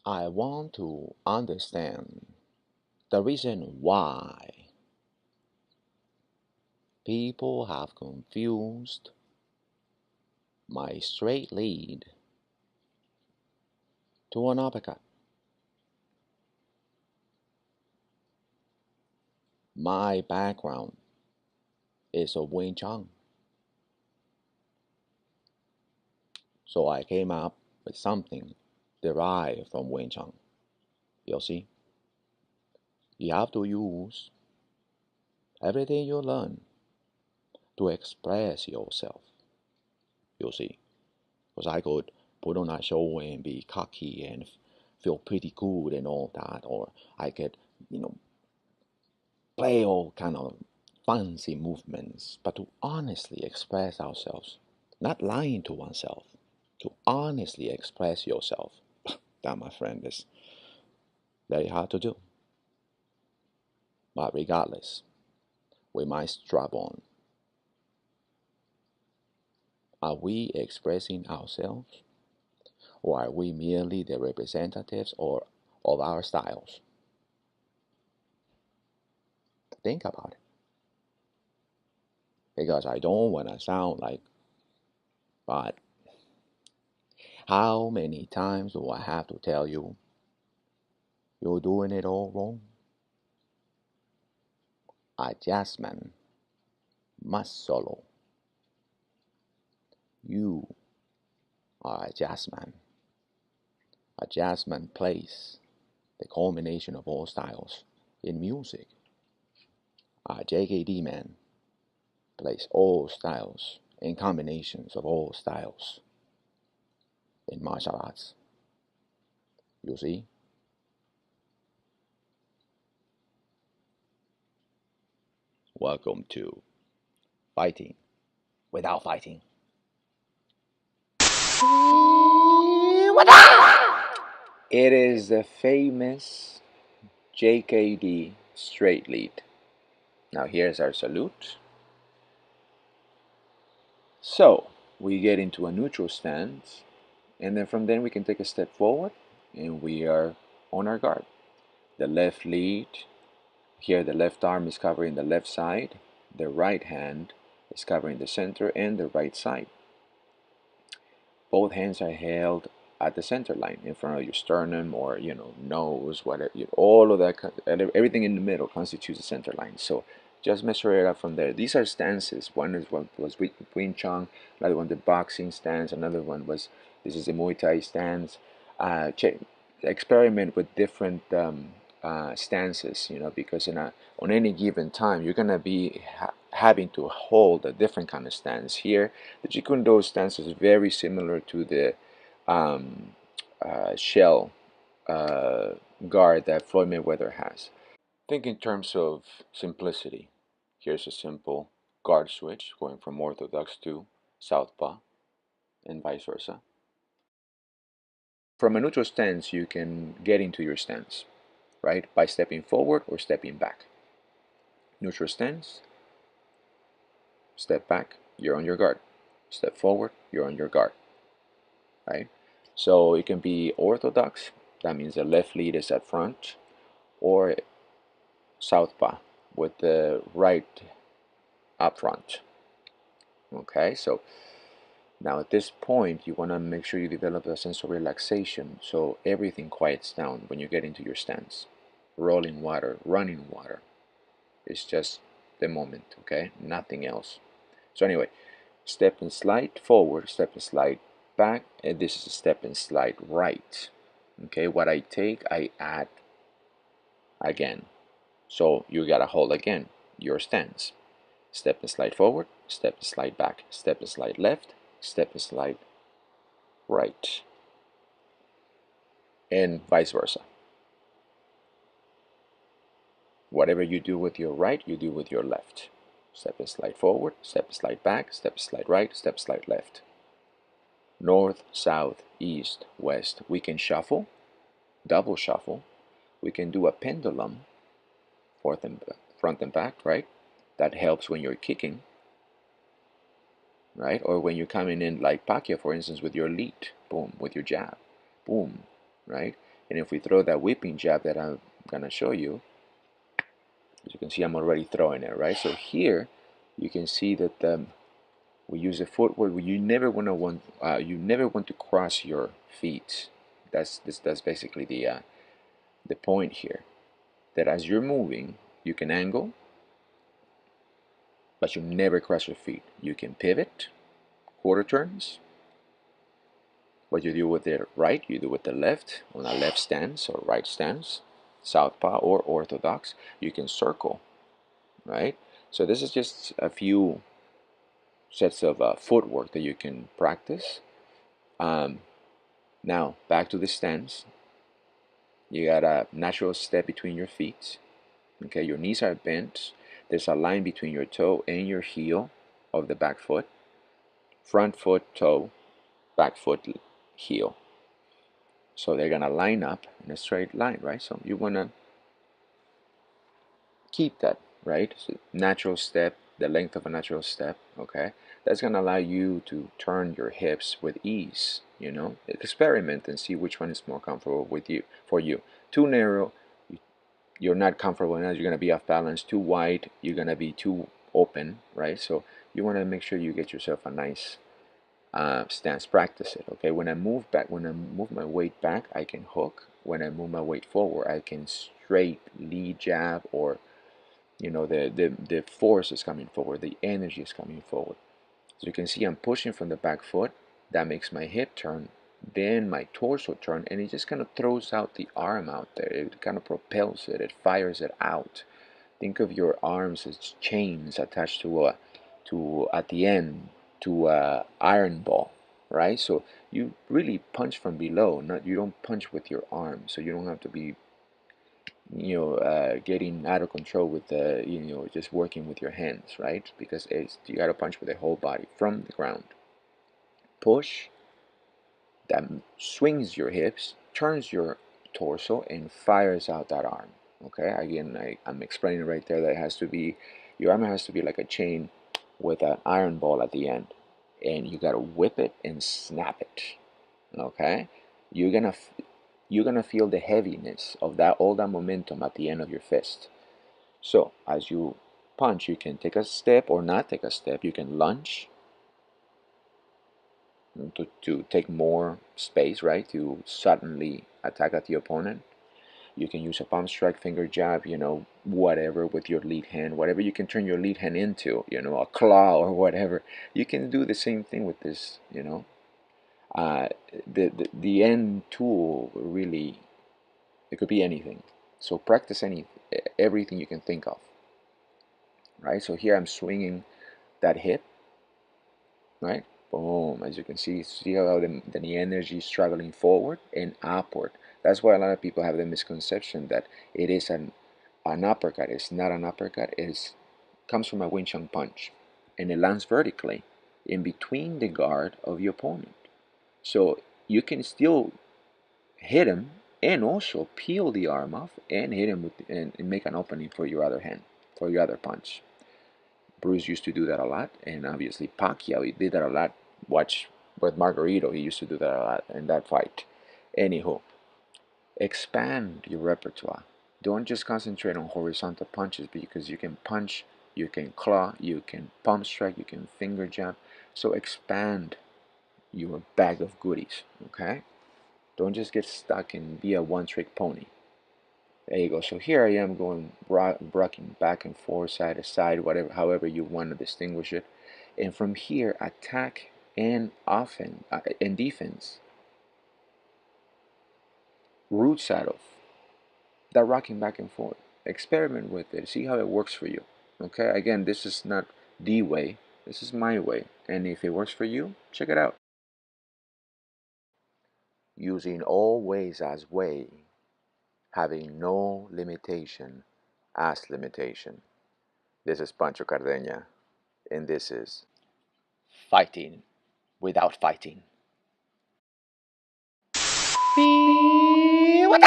I want to understand the reason why people have confused my straight lead to an uppercut. My background is a Wing Chun, so I came up with something derived from Wing Chun. You see, you have to use everything you learn to express yourself. You see, because I could put on a show and be cocky and feel pretty good and all that, or I could, you know, play all kind of fancy movements, but to honestly express ourselves, not lying to oneself, to honestly express yourself, that, my friend, is very hard to do. But regardless, we might strap on. Are we expressing ourselves, or are we merely the representatives of our styles? Think about it. Because I don't want to sound like, but how many times do I have to tell you you're doing it all wrong? A jazzman must solo. You are a jazzman. A jazzman plays the culmination of all styles in music. A JKD man plays all styles and combinations of all styles in martial arts. You see? Welcome to Fighting Without Fighting. It is the famous JKD straight lead. Now here's our salute. So we get into a neutral stance, and then from then we can take a step forward and we are on our guard. The left lead, here the left arm is covering the left side, the right hand is covering the center and the right side. Both hands are held at the center line in front of your sternum or nose, whatever, all of that, everything in the middle constitutes the center line. So just measure it up from there. These are stances. One is what was Wing Chun, another one the boxing stance, another one was, this is a Muay Thai stance. Experiment with different stances, because on any given time you're gonna be having to hold a different kind of stance. Here, the Jeet Kune Do stance is very similar to the shell guard that Floyd Mayweather has. Think in terms of simplicity. Here's a simple guard switch going from orthodox to southpaw and vice versa. From a neutral stance, you can get into your stance, right? By stepping forward or stepping back. Neutral stance, step back, you're on your guard. Step forward, you're on your guard, right? So it can be orthodox, that means the left lead is at front, or southpaw with the right up front. Okay, so now at this point you want to make sure you develop a sense of relaxation, so everything quiets down when you get into your stance. Rolling water, running water, it's just the moment, okay? Nothing else. So anyway, step and slide forward, step and slide back, and this is a step and slide right. Okay, what I take, I add again. So you gotta hold again your stance. Step and slide forward, step and slide back, step and slide left, step and slide right, and vice versa. Whatever you do with your right, you do with your left. Step and slide forward, step and slide back, step and slide right, step and slide left. North, south, east, west. We can shuffle, double shuffle. We can do a pendulum, front and back, right? That helps when you're kicking, right? Or when you're coming in like Pacquiao, for instance, with your lead, boom, with your jab, boom, right? And if we throw that whipping jab that I'm gonna show you, as you can see, I'm already throwing it, right? So here you can see that we use a footwork where you never want to cross your feet. That's basically the point here. That as you're moving, you can angle, but you never cross your feet. You can pivot, quarter turns. What you do with the right, you do with the left on a left stance or right stance, southpaw or orthodox. You can circle, right? So this is just a few sets of footwork that you can practice. Now back to the stance. You got a natural step between your feet. Okay, your knees are bent. There's a line between your toe and your heel of the back foot. Front foot, toe, back foot, heel. So they're gonna line up in a straight line, right? So you wanna keep that, right? So natural step, the length of a natural step, okay? That's gonna allow you to turn your hips with ease, you know? Experiment and see which one is more comfortable with you, for you. Too narrow, you're not comfortable enough, you're gonna be off balance. Too wide, you're gonna be too open, right? So you wanna make sure you get yourself a nice stance. Practice it, okay? When I move back, when I move my weight back, I can hook. When I move my weight forward, I can straight lead jab, or you know, the force is coming forward, the energy is coming forward. So you can see I'm pushing from the back foot. That makes my hip turn, then my torso turn, and it just kind of throws out the arm out there. It kind of propels it, it fires it out. Think of your arms as chains attached to at the end to a iron ball, right? So you really punch from below, not, you don't punch with your arm, so you don't have to be, you know, getting out of control with the, you know, just working with your hands, right? Because you got to punch with the whole body from the ground. Push, that swings your hips, turns your torso, and fires out that arm. Okay, again, I'm explaining right there that it has to be, your arm has to be like a chain with an iron ball at the end, and you got to whip it and snap it. Okay, you're gonna you're gonna feel the heaviness of that, all that momentum at the end of your fist. So as you punch, you can take a step or not take a step. You can lunge to take more space, right? To suddenly attack at the opponent. You can use a palm strike, finger jab, you know, whatever with your lead hand, whatever you can turn your lead hand into, you know, a claw or whatever. You can do the same thing with this, you know. Uh, the end tool really, it could be anything. So practice everything you can think of, right? So here I'm swinging that hip, right? Boom, as you can see how the energy is traveling forward and upward. That's why a lot of people have the misconception that it is an uppercut. It's not an uppercut. It comes from a Wing Chun punch, and it lands vertically in between the guard of your opponent. So you can still hit him and also peel the arm off and hit him with, and make an opening for your other hand, for your other punch. Bruce used to do that a lot, and obviously Pacquiao, he did that a lot. Watch with Margarito, he used to do that a lot in that fight. Anywho, expand your repertoire. Don't just concentrate on horizontal punches, because you can punch, you can claw, you can palm strike, you can finger jab. So expand your bag of goodies, okay? Don't just get stuck and be a one-trick pony. There you go. So here I am going rocking back and forth, side to side, whatever, however you want to distinguish it. And from here, attack and offense and defense. Roots out of that rocking back and forth. Experiment with it. See how it works for you. Okay. Again, this is not the way. This is my way. And if it works for you, check it out. Using all ways as way, having no limitation as limitation. This is Pancho Cardeña, and this is Fighting Without Fighting. What